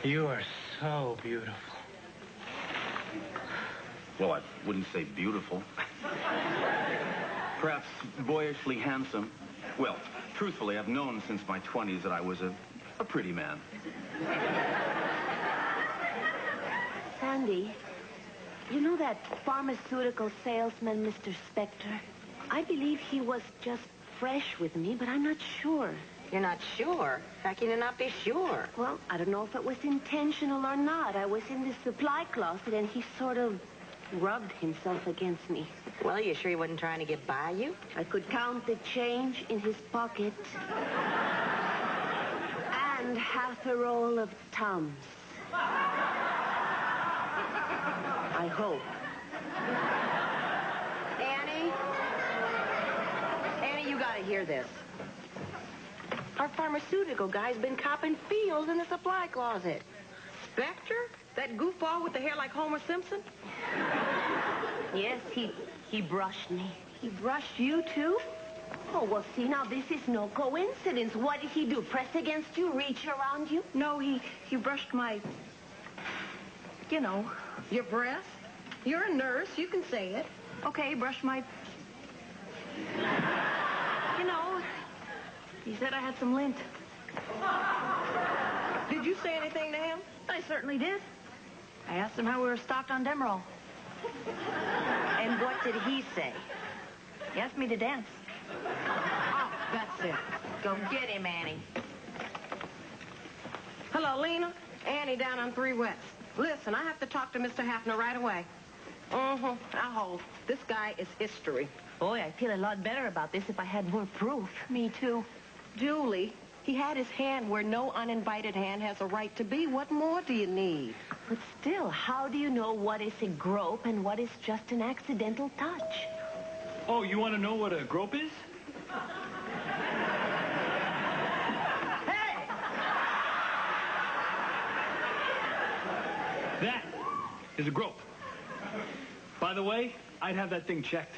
You are so beautiful. Well, I wouldn't say beautiful. Perhaps boyishly handsome. Well, truthfully, I've known since my 20s that I was a pretty man. Sandy, you know that pharmaceutical salesman, Mr. Spector? I believe he was just fresh with me, but I'm not sure. You're not sure? How can you not be sure? Well, I don't know if it was intentional or not. I was in the supply closet, and he sort of rubbed himself against me. Well, you sure he wasn't trying to get by you? I could count the change in his pocket. And half a roll of Tums. I hope. Annie, you gotta hear this. Our pharmaceutical guy's been copping feels in the supply closet. Spector? That goofball with the hair like Homer Simpson? Yes, he brushed me. He brushed you, too? Oh, well, see, now, this is no coincidence. What did he do? Press against you? Reach around you? No, he brushed my... You know. Your breast? You're a nurse. You can say it. Okay, he brushed my... You know, he said I had some lint. Did you say anything to him? I certainly did. I asked him how we were stocked on Demerol. And what did he say? He asked me to dance. Oh, that's it. Go get him, Annie. Hello, Lena. Annie down on 3 West. Listen, I have to talk to Mr. Hafner right away. I'll hold. This guy is history. Boy, I'd feel a lot better about this if I had more proof. Me too. Julie, he had his hand where no uninvited hand has a right to be. What more do you need? But still, how do you know what is a grope and what is just an accidental touch? Oh, you want to know what a grope is? Hey! That is a grope. By the way, I'd have that thing checked.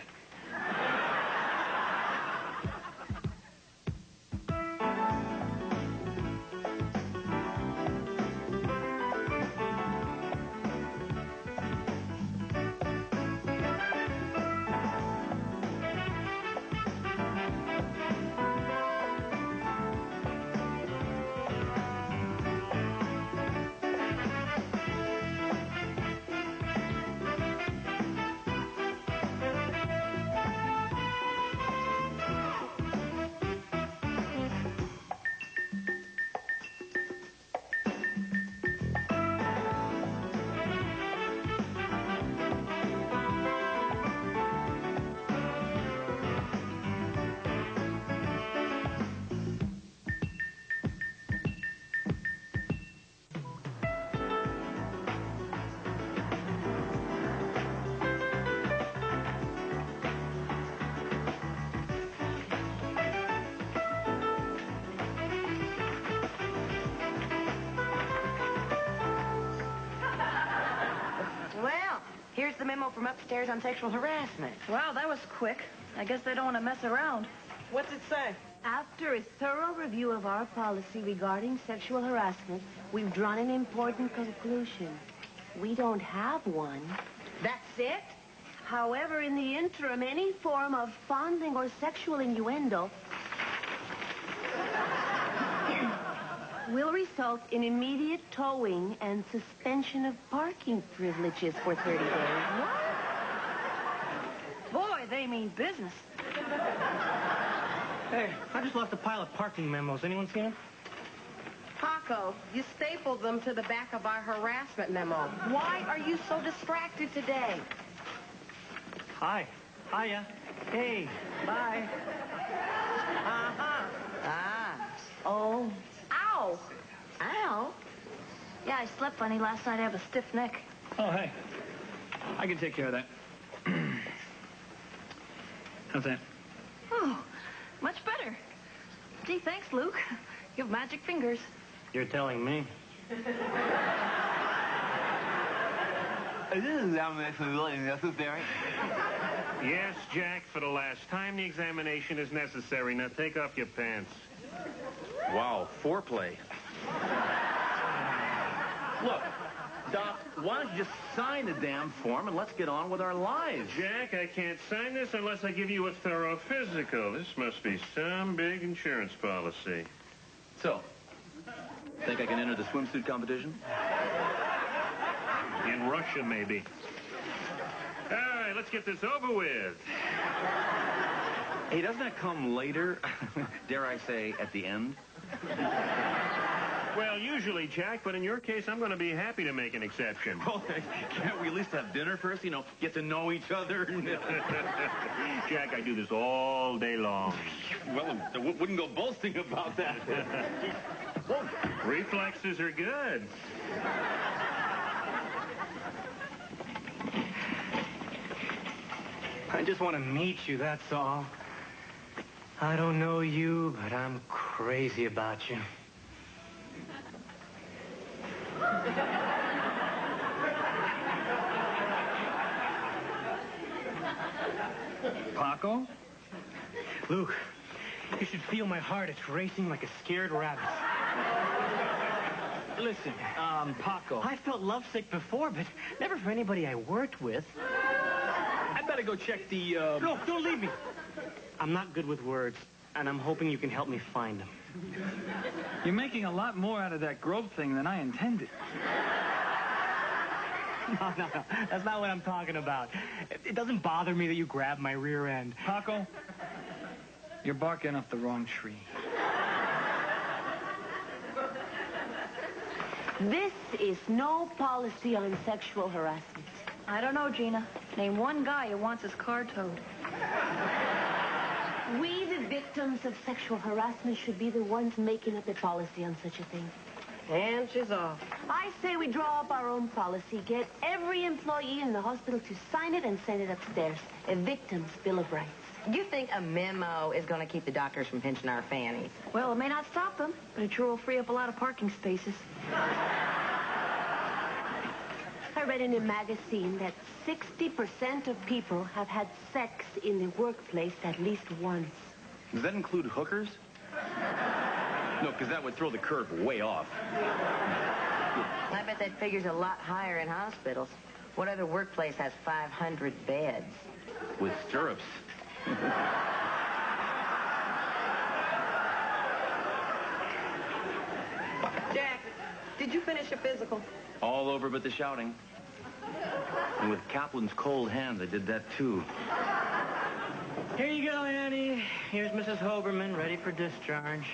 Here's the memo from upstairs on sexual harassment. Wow, that was quick. I guess they don't want to mess around. What's it say? After a thorough review of our policy regarding sexual harassment, we've drawn an important conclusion. We don't have one. That's it? However, in the interim, any form of fondling or sexual innuendo will result in immediate towing and suspension of parking privileges for 30 days. What? Boy, they mean business. Hey, I just lost a pile of parking memos. Anyone seen them? Paco, you stapled them to the back of our harassment memo. Why are you so distracted today? Hi. Hiya. Hey. Bye. Uh-huh. Ah. Oh. Ow. Ow? Yeah, I slept funny last night. I have a stiff neck. Oh, hey. I can take care of that. How's that? Oh, much better. Gee, thanks, Luke. You have magic fingers. You're telling me. Is this examination really necessary? Yes, Jack, for the last time the examination is necessary. Now take off your pants. Wow, foreplay. Look, Doc, why don't you just sign the damn form and let's get on with our lives? Jack, I can't sign this unless I give you a thorough physical. This must be some big insurance policy. So, think I can enter the swimsuit competition? In Russia, maybe. All right, let's get this over with. Hey, doesn't that come later? Dare I say, at the end? Well, usually, Jack, but in your case, I'm going to be happy to make an exception. Well, can't we at least have dinner first? You know, get to know each other? Jack, I do this all day long. Well, I wouldn't go boasting about that. Reflexes are good. I just want to meet you, that's all. I don't know you, but I'm crazy about you. Paco? Luke, you should feel my heart. It's racing like a scared rabbit. Listen, Paco. I felt lovesick before, but never for anybody I worked with. I better go check the, No, don't leave me. I'm not good with words, and I'm hoping you can help me find them. You're making a lot more out of that Grope thing than I intended. No. That's not what I'm talking about. It doesn't bother me that you grabbed my rear end. Paco, you're barking up the wrong tree. This is no policy on sexual harassment. I don't know, Gina. Name one guy who wants his car towed. We, the victims of sexual harassment, should be the ones making up a policy on such a thing. And she's off. I say we draw up our own policy, get every employee in the hospital to sign it and send it upstairs. A victim's Bill of Rights. You think a memo is going to keep the doctors from pinching our fannies? Well, it may not stop them, but it sure will free up a lot of parking spaces. I read in a magazine that 60% of people have had sex in the workplace at least once. Does that include hookers? No, because that would throw the curve way off. I bet that figure's a lot higher in hospitals. What other workplace has 500 beds? With stirrups. Jack, did you finish your physical? All over but the shouting. And with Kaplan's cold hands, I did that too. Here you go, Annie. Here's Mrs. Hoberman, ready for discharge.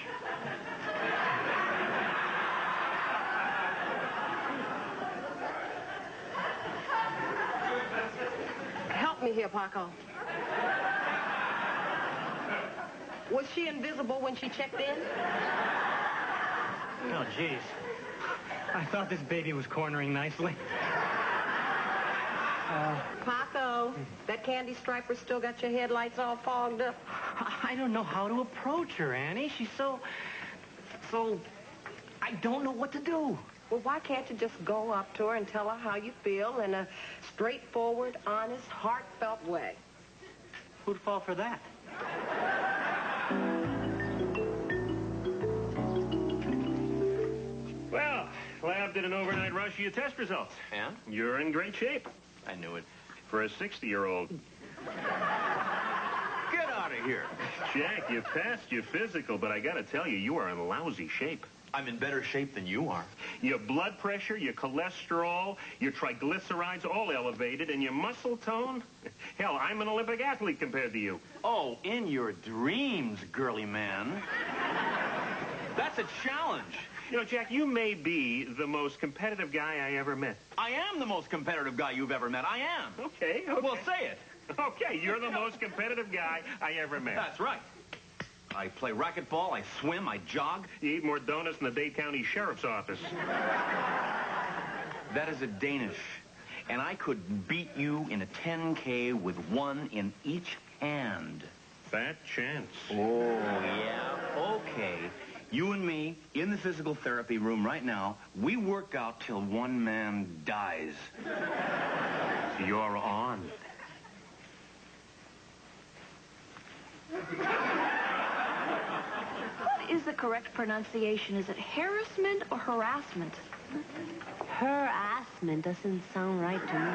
Help me here, Paco. Was she invisible when she checked in? Oh, jeez. I thought this baby was cornering nicely. Paco, that candy striper still got your headlights all fogged up. I don't know how to approach her, Annie. She's so... I don't know what to do. Well, why can't you just go up to her and tell her how you feel in a straightforward, honest, heartfelt way? Who'd fall for that? Well, lab did an overnight rush of your test results. And? You're in great shape. I knew it. For a 60-year-old. Get out of here. Jack, you passed your physical, but I gotta tell you, you are in lousy shape. I'm in better shape than you are. Your blood pressure, your cholesterol, your triglycerides, all elevated, and your muscle tone? Hell, I'm an Olympic athlete compared to you. Oh, in your dreams, girly man. That's a challenge. You know, Jack, you may be the most competitive guy I ever met. I am the most competitive guy you've ever met. I am. Okay. Well, say it. Okay, you're the most competitive guy I ever met. That's right. I play racquetball, I swim, I jog. You eat more donuts than the Dade County Sheriff's Office. That is a Danish. And I could beat you in a 10K with one in each hand. Fat chance. Oh, yeah. Okay. You and me, in the physical therapy room right now, we work out till one man dies. You're on. What is the correct pronunciation? Is it harassment or harassment? Harassment doesn't sound right to me.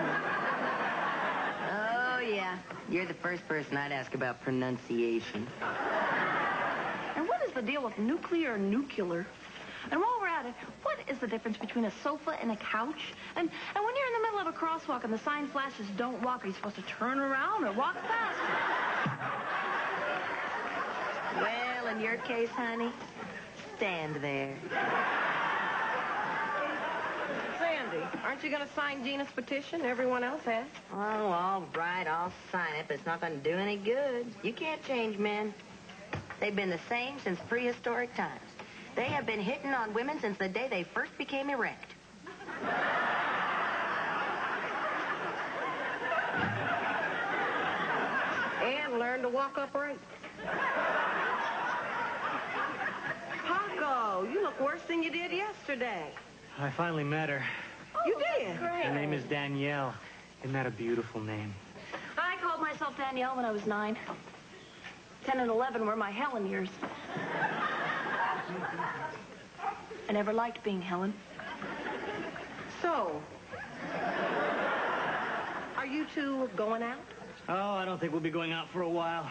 Oh, yeah. You're the first person I'd ask about pronunciation. And what is the deal with nuclear nuclear? And while we're at it, what is the difference between a sofa and a couch? And when you're in the middle of a crosswalk and the sign flashes don't walk, are you supposed to turn around or walk faster? Well, in your case, honey, stand there. Sandy, aren't you going to sign Gina's petition? Everyone else has. Oh, all right, I'll sign it, but it's not going to do any good. You can't change men. They've been the same since prehistoric times. They have been hitting on women since the day they first became erect. And learn to walk upright. Paco, you look worse than you did yesterday. I finally met her. You did? Her name is Danielle. Isn't that a beautiful name? I called myself Danielle when I was 9. 10 and 11 were my Helen years. I never liked being Helen. So, are you two going out? Oh, I don't think we'll be going out for a while.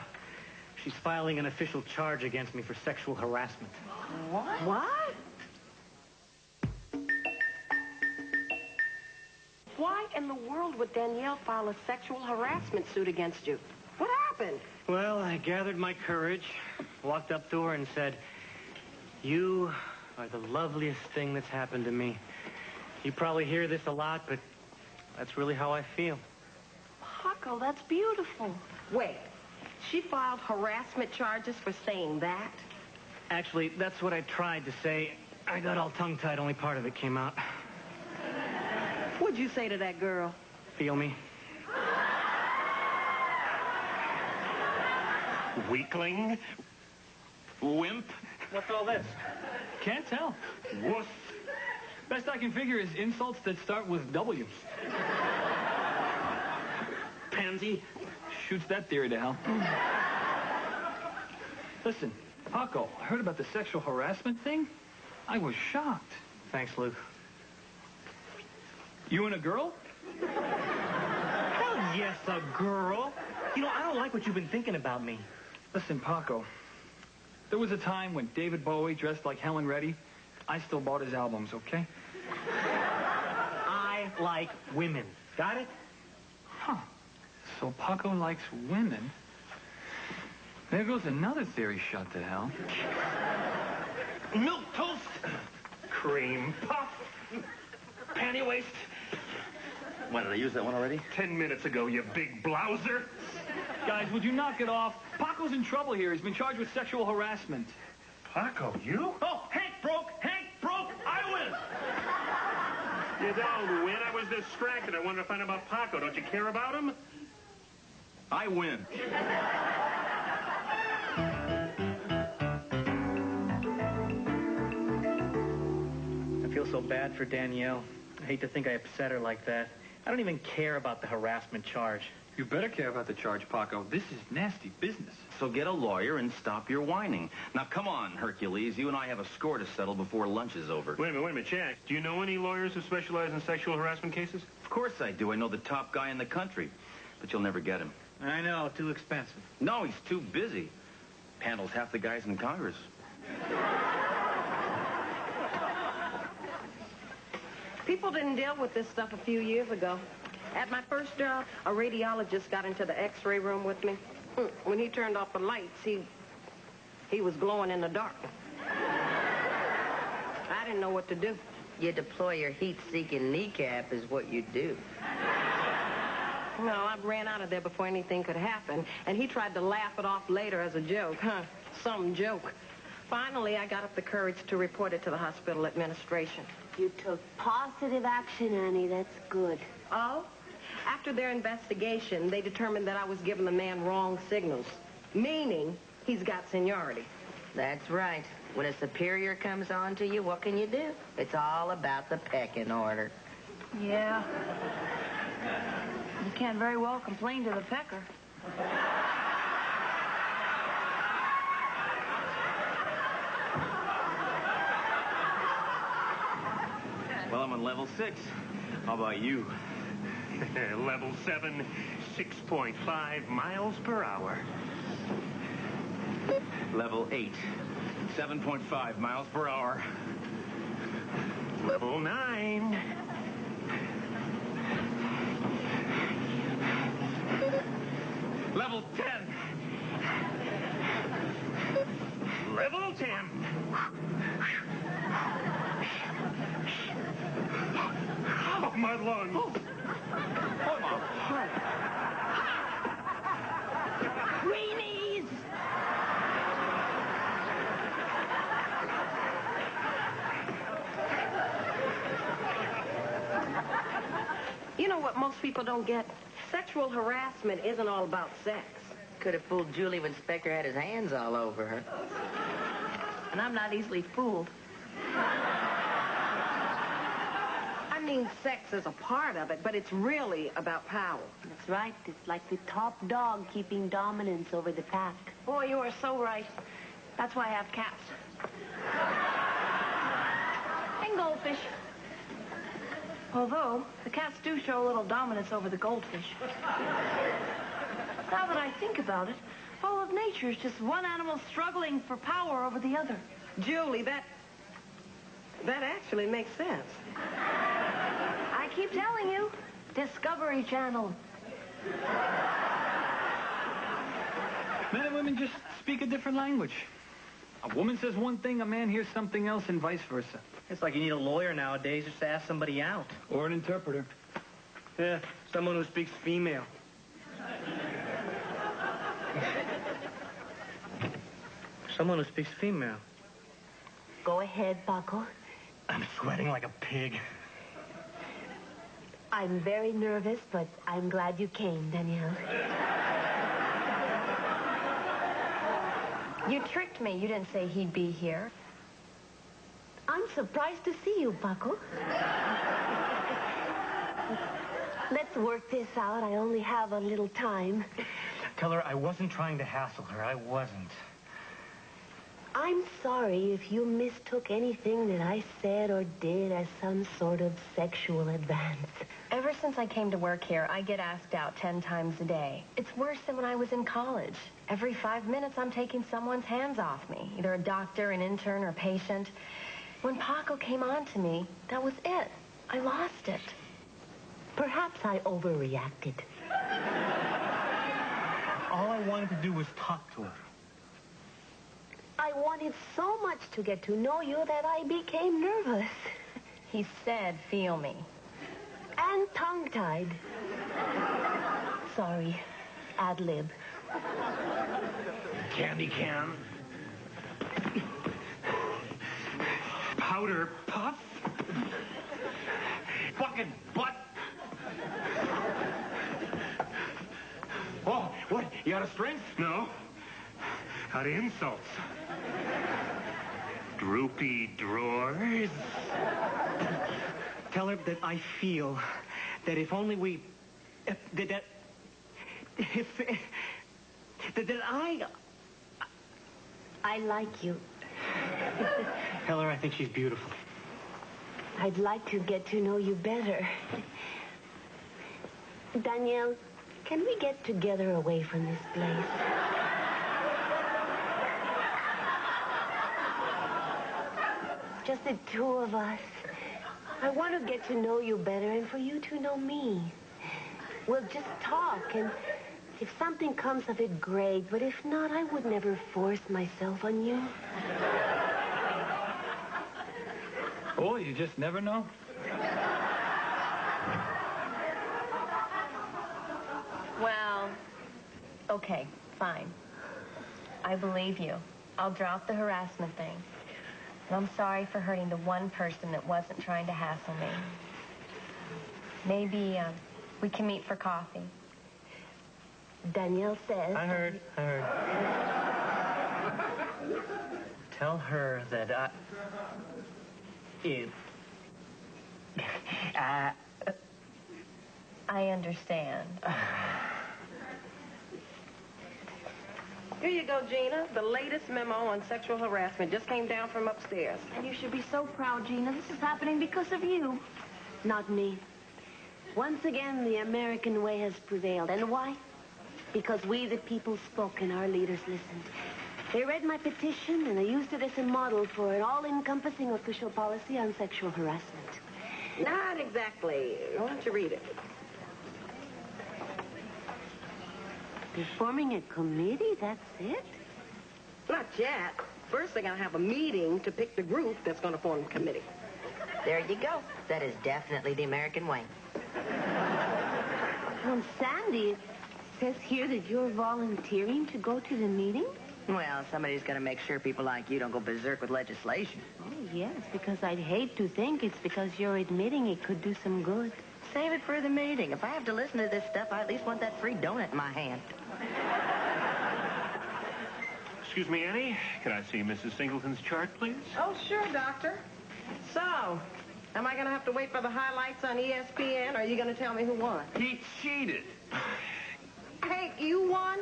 She's filing an official charge against me for sexual harassment. What? Why in the world would Danielle file a sexual harassment suit against you? What happened? Well, I gathered my courage, walked up to her and said, "You are the loveliest thing that's happened to me. You probably hear this a lot, but that's really how I feel." Paco, that's beautiful. Wait, she filed harassment charges for saying that? Actually, that's what I tried to say. I got all tongue-tied, only part of it came out. What'd you say to that girl? Feel me? Weakling? Wimp? What's all this? Can't tell. Wuss? Best I can figure is insults that start with W. Pansy? Shoots that theory to hell. Listen, Paco, I heard about the sexual harassment thing. I was shocked. Thanks, Luke. You and a girl? Hell yes, a girl. You know, I don't like what you've been thinking about me. Listen, Paco, there was a time when David Bowie dressed like Helen Reddy. I still bought his albums, okay? I like women. Got it? Huh. So Paco likes women. There goes another theory shot to hell. Milk toast? Cream puff? Panty waist? What, did I use that one already? 10 minutes ago, you big blouser. Guys, would you knock it off? Paco's in trouble here. He's been charged with sexual harassment. Paco, you? Oh, Hank broke! Hank broke! I win! You don't win. I was distracted. I wanted to find out about Paco. Don't you care about him? I win. I feel so bad for Danielle. I hate to think I upset her like that. I don't even care about the harassment charge. You better care about the charge, Paco. This is nasty business. So get a lawyer and stop your whining. Now, come on, Hercules. You and I have a score to settle before lunch is over. Wait a minute, Jack. Do you know any lawyers who specialize in sexual harassment cases? Of course I do. I know the top guy in the country. But you'll never get him. I know, too expensive. No, he's too busy. Handles half the guys in Congress. People didn't deal with this stuff a few years ago. At my first job, a radiologist got into the x-ray room with me. When he turned off the lights, he was glowing in the dark. I didn't know what to do. You deploy your heat-seeking kneecap is what you do. Well, I ran out of there before anything could happen, and he tried to laugh it off later as a joke. Some joke. Finally, I got up the courage to report it to the hospital administration. You took positive action, Annie. That's good. Oh? After their investigation, they determined that I was giving the man wrong signals, meaning he's got seniority. That's right. When a superior comes on to you, what can you do? It's all about the pecking order. Yeah. You can't very well complain to the pecker. Well, on level 6. How about you? Level 7, 6.5 miles per hour. Level 8, 7.5 miles per hour. Level 9. Level 10. Level 10. Oh, my lungs. Greenies! You know what most people don't get? Sexual harassment isn't all about sex. Could have fooled Julie when Spectre had his hands all over her. And I'm not easily fooled. I mean, sex is a part of it, but it's really about power. That's right. It's like the top dog keeping dominance over the pack. Boy, you are so right. That's why I have cats. And goldfish. Although, the cats do show a little dominance over the goldfish. Now that I think about it, all of nature is just one animal struggling for power over the other. Julie, that actually makes sense. I keep telling you, Discovery Channel. Men and women just speak a different language. A woman says one thing, a man hears something else, and vice versa. It's like you need a lawyer nowadays just to ask somebody out. Or an interpreter. Yeah, someone who speaks female. Someone who speaks female. Go ahead, Paco. I'm sweating like a pig. I'm very nervous, but I'm glad you came, Danielle. You tricked me. You didn't say he'd be here. I'm surprised to see you, Paco. Let's work this out. I only have a little time. Tell her I wasn't trying to hassle her. I wasn't. I'm sorry if you mistook anything that I said or did as some sort of sexual advance. Ever since I came to work here, I get asked out 10 times a day. It's worse than when I was in college. Every 5 minutes, I'm taking someone's hands off me, either a doctor, an intern, or a patient. When Paco came on to me, that was it. I lost it. Perhaps I overreacted. All I wanted to do was talk to her. I wanted so much to get to know you that I became nervous. He said, feel me. And tongue-tied. Sorry. Ad-lib. Candy can. Powder puff. Fucking butt. Oh, what? You out of strength? No. Out of insults. Droopy drawers. Tell her that I feel that if only we... that I like you. Tell her I think she's beautiful. I'd like to get to know you better. Danielle, can we get together away from this place? Just the two of us. I want to get to know you better and for you to know me. We'll just talk, and if something comes of it, great. But if not, I would never force myself on you. Oh, you just never know. Well, okay, fine. I believe you. I'll drop the harassment thing. And I'm sorry for hurting the one person that wasn't trying to hassle me. Maybe we can meet for coffee. Danielle says... I heard. Tell her that I understand. Here you go, Gina. The latest memo on sexual harassment just came down from upstairs. And you should be so proud, Gina. This is happening because of you. Not me. Once again, the American way has prevailed. And why? Because we, the people, spoke and our leaders listened. They read my petition, and they used it as a model for an all-encompassing official policy on sexual harassment. Not exactly. Why don't you read it? They're forming a committee, that's it? Not yet. First, they're going to have a meeting to pick the group that's going to form the committee. There you go. That is definitely the American way. Well, Sandy, it says here that you're volunteering to go to the meeting? Well, somebody's got to make sure people like you don't go berserk with legislation. Oh, yes, because I'd hate to think it's because you're admitting it could do some good. Save it for the meeting. If I have to listen to this stuff, I at least want that free donut in my hand. Excuse me, Annie. Could I see Mrs. Singleton's chart, please? Oh, sure, Doctor. So, am I going to have to wait for the highlights on ESPN, or are you going to tell me who won? He cheated. Hey, you won?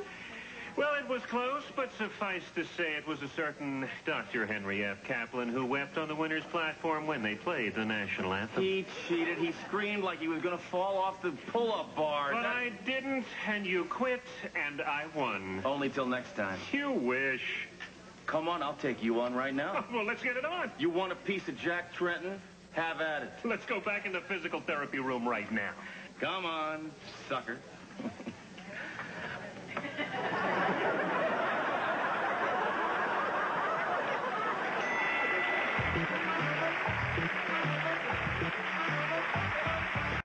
Well, it was close, but suffice to say it was a certain Dr. Henry F. Kaplan who wept on the winner's platform when they played the national anthem. He cheated. He screamed like he was going to fall off the pull-up bar. But I didn't, and you quit, and I won. Only till next time. You wish. Come on, I'll take you on right now. Well, let's get it on. You want a piece of Jack Trenton? Have at it. Let's go back in the physical therapy room right now. Come on, sucker.